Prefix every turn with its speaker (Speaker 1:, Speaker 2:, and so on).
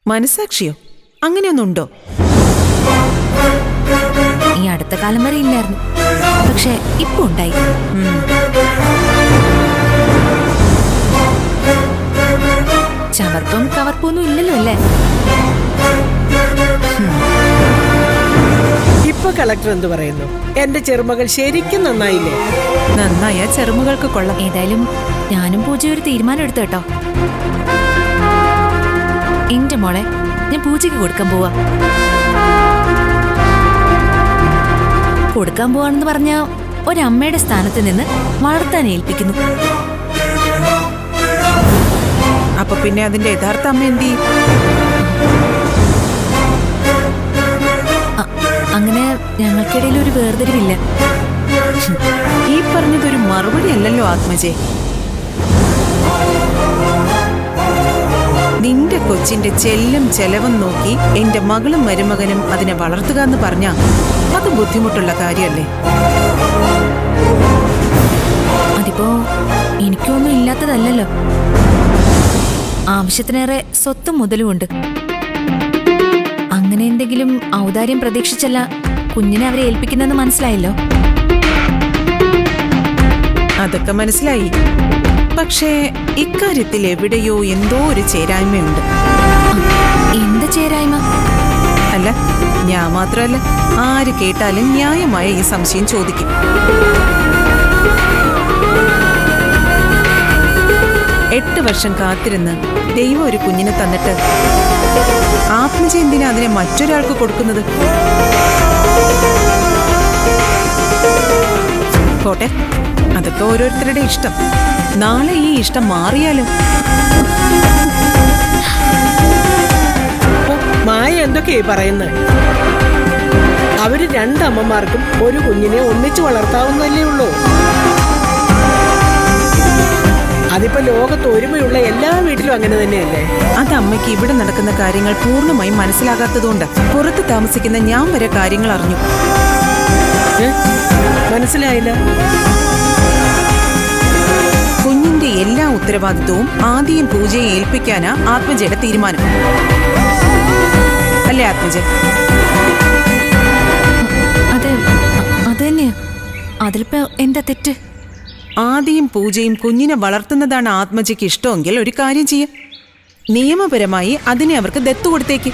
Speaker 1: മനസാക്ഷിയോ? അങ്ങനെയൊന്നുണ്ടോ?
Speaker 2: ഈ അടുത്ത കാലം വരെ ഇല്ലായിരുന്നു, പക്ഷെ ഇപ്പൊ ഉണ്ടായി. ചവർപ്പും കവർപ്പൊന്നും ഇല്ലല്ലോ അല്ലേ?
Speaker 3: ഇപ്പൊ കളക്ടർ എന്ത് പറയുന്നു? എന്റെ ചെറുമകൾ ശരിക്കും നന്നായില്ലേ?
Speaker 1: നന്നായ ചെറുമകൾക്ക് കൊള്ളാം.
Speaker 2: ഏതായാലും ഞാനും പൂജ ഒരു തീരുമാനം എടുത്തു കേട്ടോ. എന്റെ മോളെ ഞാൻ പൂജയ്ക്ക് കൊടുക്കാൻ പോവാണെന്ന് പറഞ്ഞ ഒരമ്മയുടെ സ്ഥാനത്ത് നിന്ന് വളർത്താൻ ഏൽപ്പിക്കുന്നു.
Speaker 1: അപ്പൊ പിന്നെ അതിന്റെ യഥാർത്ഥ അമ്മ എന്തി?
Speaker 2: അങ്ങനെ ഞങ്ങൾക്കിടയിൽ ഒരു വേർതിരിവില്ല.
Speaker 1: ഈ പറഞ്ഞതൊരു മറുപടി അല്ലല്ലോ ആത്മജെ. നിന്റെ കൊച്ചിന്റെ ചെല്ലും ചെലവും നോക്കി എന്റെ മകളും മരുമകനും അതിനെ വളർത്തുക എന്ന് പറഞ്ഞാ അത് ബുദ്ധിമുട്ടുള്ള കാര്യല്ലേ?
Speaker 2: അതിപ്പോ എനിക്കൊന്നും ഇല്ലാത്തതല്ലോ. ആവശ്യത്തിനേറെ സ്വത്തും മുതലുമുണ്ട്. അങ്ങനെ എന്തെങ്കിലും ഔദാര്യം പ്രതീക്ഷിച്ചല്ല കുഞ്ഞിനെ അവരെ ഏൽപ്പിക്കുന്നെന്ന് മനസ്സിലായല്ലോ.
Speaker 1: അതൊക്കെ മനസ്സിലായി. പക്ഷേ ഇക്കാര്യത്തിൽ എവിടെയോ എന്തോ ഒരു ചേരായ്മയുണ്ട്.
Speaker 2: എന്ത് ചേരായ്മ?
Speaker 1: അല്ല, ഞാൻ മാത്രമല്ല, ആര് കേട്ടാലും ന്യായമായ ഈ സംശയം ചോദിക്കും. 8 വർഷം കാത്തിരുന്ന് ദൈവം ഒരു കുഞ്ഞിനെ തന്നിട്ട് ആത്മജ എന്തിനാ അതിനെ മറ്റൊരാൾക്ക് കൊടുക്കുന്നത്? പോട്ടെ, അതൊക്കെ ഓരോരുത്തരുടെ ഇഷ്ടം. നാളെ ഈ ഇഷ്ടം മാറിയാലോ?
Speaker 3: മായ എന്തൊക്കെയായി പറയുന്നത്? അവര് 2 അമ്മമാർക്കും ഒരു കുഞ്ഞിനെ ഒന്നിച്ചു വളർത്താവുന്നല്ലേ ഉള്ളൂ. അതിപ്പോ ലോകത്ത് ഒരുമയുള്ള എല്ലാ വീട്ടിലും അങ്ങനെ തന്നെയല്ലേ?
Speaker 1: അത് അമ്മയ്ക്ക് ഇവിടെ നടക്കുന്ന കാര്യങ്ങൾ പൂർണ്ണമായും മനസ്സിലാകാത്തതുകൊണ്ട് പുറത്ത് താമസിക്കുന്ന ഞാൻ വരെ കാര്യങ്ങൾ അറിഞ്ഞു.
Speaker 3: മനസ്സിലായില്ല.
Speaker 1: കുഞ്ഞിന്റെ എല്ലാ ഉത്തരവാദിത്വവും ആദ്യം പൂജയെ ഏൽപ്പിക്കാനാ ആത്മജയുടെ തീരുമാനം. അല്ലേ ആത്മജ?
Speaker 2: അതെ, അതന്നെയാ. അതിലിപ്പോ എന്താ തെറ്റ്?
Speaker 1: ആദ്യം പൂജയും കുഞ്ഞിനെ വളർത്തുന്നതാണ് ആത്മജയ്ക്ക് ഇഷ്ടമെങ്കിൽ ഒരു കാര്യം ചെയ്യാം. നിയമപരമായി അതിനെ അവർക്ക് ദത്തു കൊടുത്തേക്ക്.